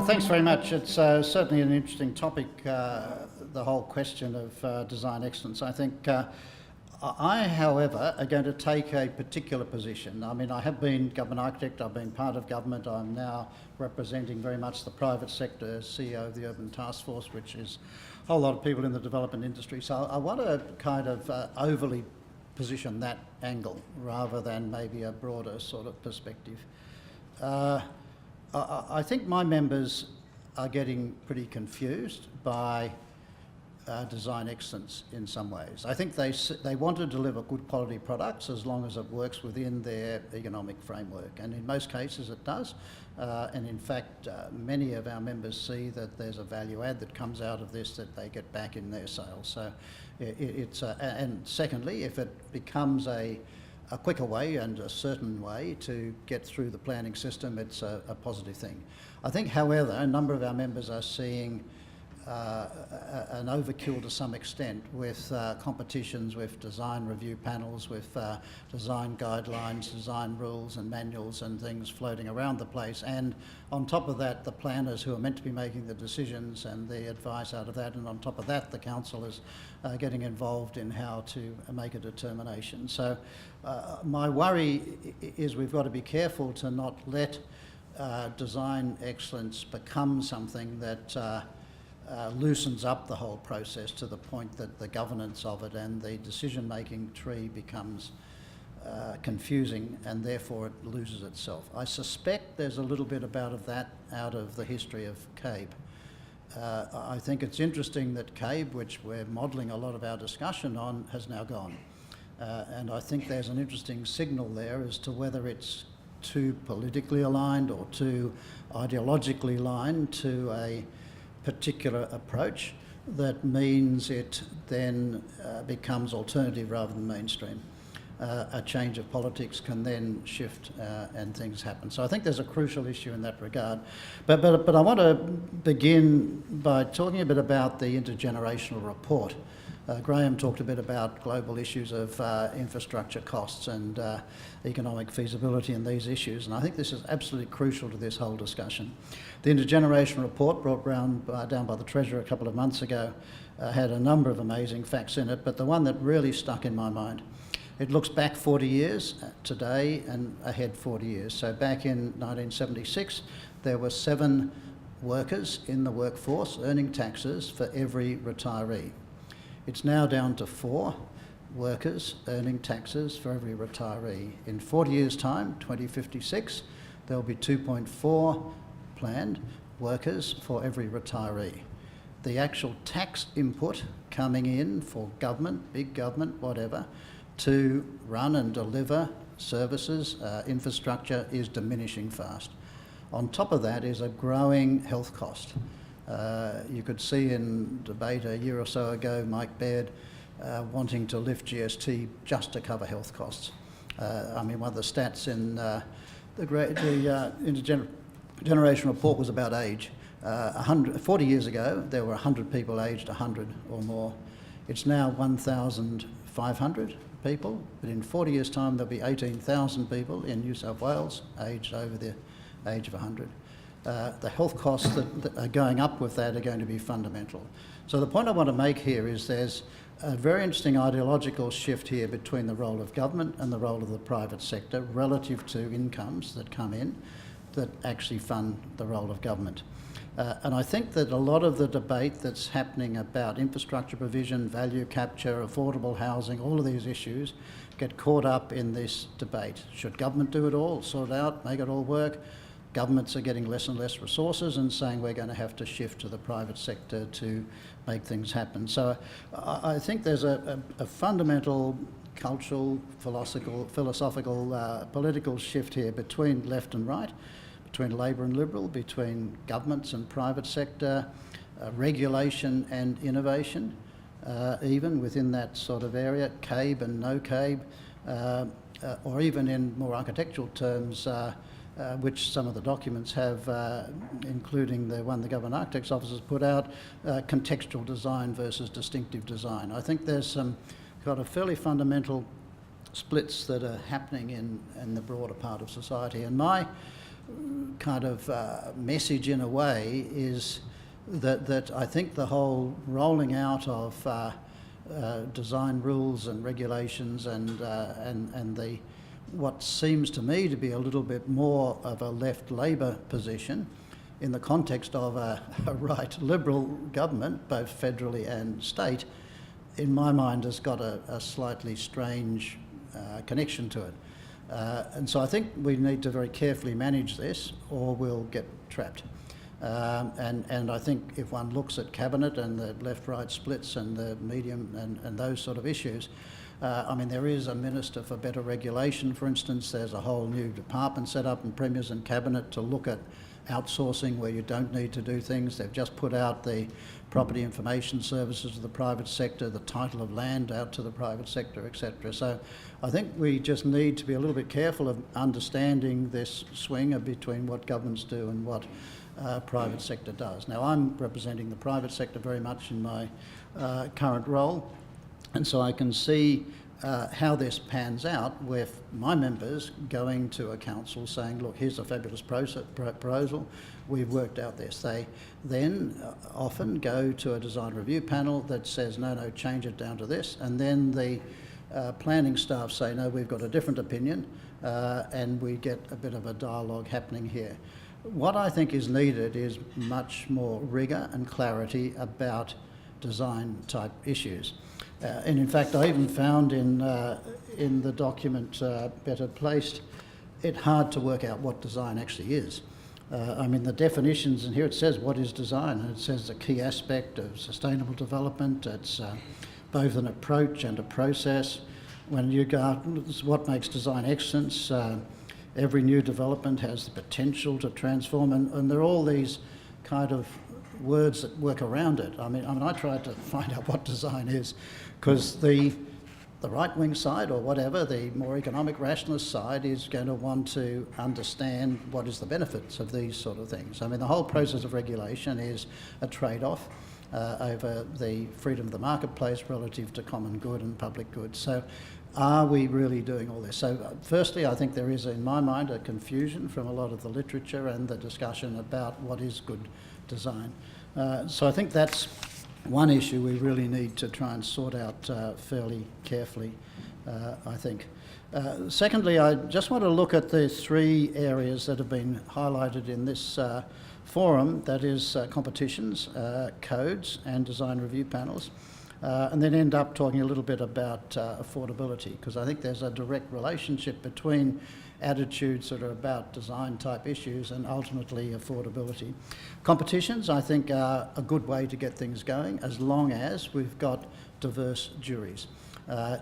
Thanks very much. It's certainly an interesting topic, the whole question of design excellence. I think I, however, are going to take a particular position. I mean, I have been government architect, I've been part of government, I'm now representing very much the private sector as CEO of the Urban Taskforce, which is a whole lot of people in the development industry. So I want to kind of overly position that angle rather than maybe a broader sort of perspective. I think my members are getting pretty confused by design excellence in some ways. I think they want to deliver good quality products as long as it works within their economic framework, and in most cases it does. And in fact, many of our members see that there's a value add that comes out of this that they get back in their sales. So and secondly, if it becomes a quicker way and a certain way to get through the planning system, it's a positive thing. I think, however, a number of our members are seeing an overkill to some extent with competitions, with design review panels, with design guidelines, design rules and manuals and things floating around the place. And on top of that, the planners who are meant to be making the decisions and the advice out of that. And on top of that, the council is getting involved in how to make a determination. So my worry is we've got to be careful to not let design excellence become something that loosens up the whole process to the point that the governance of it and the decision-making tree becomes confusing, and therefore it loses itself. I suspect there's a little bit about that out of the history of CABE. I think it's interesting that CABE, which we're modelling a lot of our discussion on, has now gone. And I think there's an interesting signal there as to whether it's too politically aligned or too ideologically aligned to a particular approach that means it then becomes alternative rather than mainstream. A change of politics can then shift and things happen. So I think there's a crucial issue in that regard. But I want to begin by talking a bit about the Intergenerational Report. Graham talked a bit about global issues of infrastructure costs and economic feasibility in these issues, and I think this is absolutely crucial to this whole discussion. The Intergenerational Report, brought down by the Treasurer a couple of months ago, had a number of amazing facts in it, but the one that really stuck in my mind, it looks back 40 years today and ahead 40 years. So back in 1976, there were 7 workers in the workforce earning taxes for every retiree. It's now down to 4 workers earning taxes for every retiree. In 40 years' time, 2056, there'll be 2.4 planned workers for every retiree. The actual tax input coming in for government, big government, whatever, to run and deliver services, infrastructure, is diminishing fast. On top of that is a growing health cost. You could see in debate a year or so ago, Mike Baird wanting to lift GST just to cover health costs. I mean, one of the stats in the Intergenerational Report was about age. 40 years ago, there were 100 people aged 100 or more. It's now 1,500 people, but in 40 years' time, there'll be 18,000 people in New South Wales aged over the age of 100. The health costs that are going up with that are going to be fundamental. So the point I want to make here is there's a very interesting ideological shift here between the role of government and the role of the private sector relative to incomes that come in that actually fund the role of government. And I think that a lot of the debate that's happening about infrastructure provision, value capture, affordable housing, all of these issues get caught up in this debate. Should government do it all, sort it out, make it all work? Governments are getting less and less resources and saying we're going to have to shift to the private sector to make things happen. So I think there's a fundamental cultural, philosophical, political shift here between left and right, between Labor and Liberal, between governments and private sector, regulation and innovation, even within that sort of area, CABE and no CABE, or even in more architectural terms, which some of the documents have, including the one the Government Architects Office has put out, contextual design versus distinctive design. I think there's got a fairly fundamental splits that are happening in the broader part of society. And my kind of message in a way is that I think the whole rolling out of design rules and regulations and the what seems to me to be a little bit more of a left Labor position in the context of a right Liberal government, both federally and state, in my mind has got a slightly strange connection to it. And so I think we need to very carefully manage this or we'll get trapped. And I think if one looks at Cabinet and the left-right splits and the medium and those sort of issues, I mean, there is a Minister for Better Regulation, for instance. There's a whole new department set up in Premiers and Cabinet to look at outsourcing where you don't need to do things. They've just put out the property information services to the private sector, the title of land out to the private sector, etc. So I think we just need to be a little bit careful of understanding this swing between what governments do and what private sector does. Now, I'm representing the private sector very much in my current role, and so I can see how this pans out with my members going to a council saying, look, here's a fabulous proposal, we've worked out this. They then often go to a design review panel that says, no, change it down to this, and then the planning staff say, no, we've got a different opinion, and we get a bit of a dialogue happening here. What I think is needed is much more rigour and clarity about design type issues. And in fact, I even found in the document Better Placed, it hard to work out what design actually is. I mean, the definitions, and here it says what is design, and it says the key aspect of sustainable development. It's both an approach and a process. When you go, what makes design excellence? Every new development has the potential to transform, and there are all these kind of words that work around it. I mean, I tried to find out what design is, because the right-wing side or whatever, the more economic rationalist side, is going to want to understand what is the benefits of these sort of things. I mean, the whole process of regulation is a trade-off over the freedom of the marketplace relative to common good and public good. So are we really doing all this? So firstly, I think there is, in my mind, a confusion from a lot of the literature and the discussion about what is good design. So I think that's one issue we really need to try and sort out fairly carefully, I think. Secondly, I just want to look at the three areas that have been highlighted in this forum, that is competitions, codes and design review panels, and then end up talking a little bit about affordability, because I think there's a direct relationship between attitudes that are about design type issues and ultimately affordability. Competitions, I think, are a good way to get things going as long as we've got diverse juries.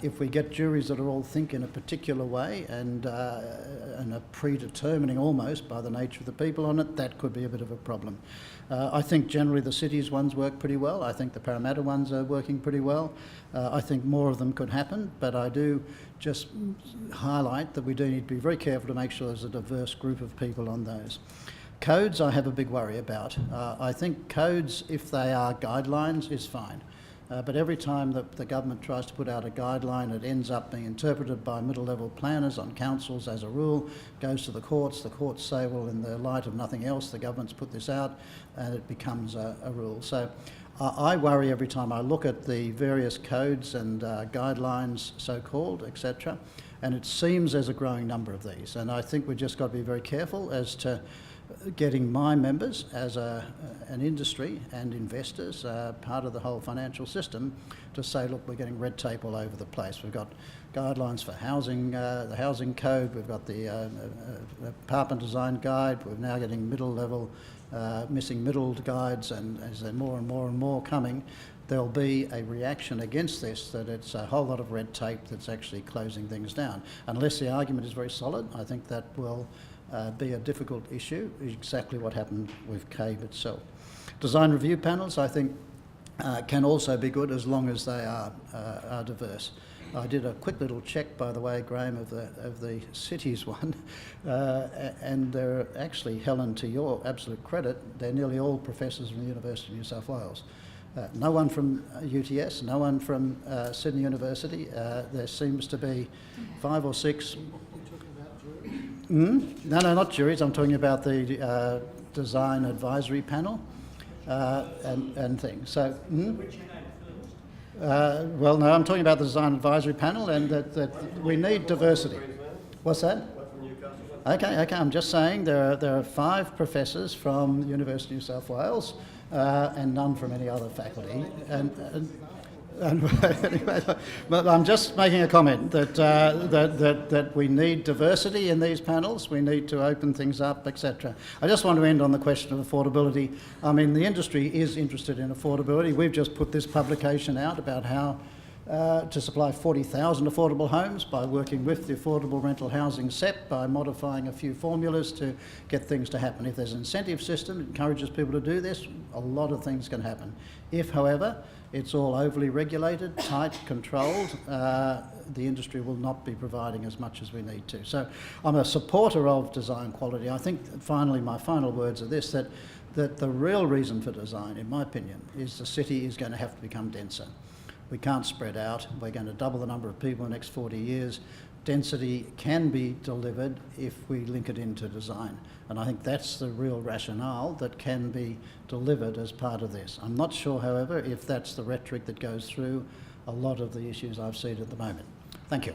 If we get juries that are all think in a particular way and are predetermining almost by the nature of the people on it, that could be a bit of a problem. I think generally the cities ones work pretty well. I think the Parramatta ones are working pretty well. I think more of them could happen, but I do just highlight that we do need to be very careful to make sure there's a diverse group of people on those. Codes I have a big worry about. I think codes, if they are guidelines, is fine. But every time that the government tries to put out a guideline, it ends up being interpreted by middle-level planners on councils as a rule, goes to the courts say, well, in the light of nothing else, the government's put this out, and it becomes a rule. So I worry every time I look at the various codes and guidelines, so-called, etc., and it seems there's a growing number of these. And I think we've just got to be very careful as to getting my members as an industry and investors, part of the whole financial system, to say, look, we're getting red tape all over the place. We've got guidelines for housing, the housing code, we've got the apartment design guide, we're now getting middle level, missing middle guides, and as there are more and more and more coming, there'll be a reaction against this, that it's a whole lot of red tape that's actually closing things down. Unless the argument is very solid, I think that will be a difficult issue, exactly what happened with CABE itself. Design review panels, I think, can also be good as long as they are diverse. I did a quick little check, by the way, Graham, of the cities one, and they're actually, Helen, to your absolute credit, they're nearly all professors from the University of New South Wales. No one from UTS, no one from Sydney University. There seems to be 5 or 6... No, not juries. I'm talking about the design advisory panel and things. So, well, no, I'm talking about the design advisory panel and that we need diversity. What's that? Okay. I'm just saying there are 5 professors from the University of New South Wales and none from any other faculty. Anyway, but I'm just making a comment that we need diversity in these panels. We need to open things up, etc. I just want to end on the question of affordability. I mean, the industry is interested in affordability. We've just put this publication out about how to supply 40,000 affordable homes by working with the Affordable Rental Housing SEP, by modifying a few formulas to get things to happen. If there's an incentive system that encourages people to do this, a lot of things can happen. If, however, it's all overly regulated, tight, controlled, the industry will not be providing as much as we need to. So I'm a supporter of design quality. I think finally my final words are this, that the real reason for design, in my opinion, is the city is going to have to become denser. We can't spread out. We're going to double the number of people in the next 40 years. Density can be delivered if we link it into design. And I think that's the real rationale that can be delivered as part of this. I'm not sure, however, if that's the rhetoric that goes through a lot of the issues I've seen at the moment. Thank you.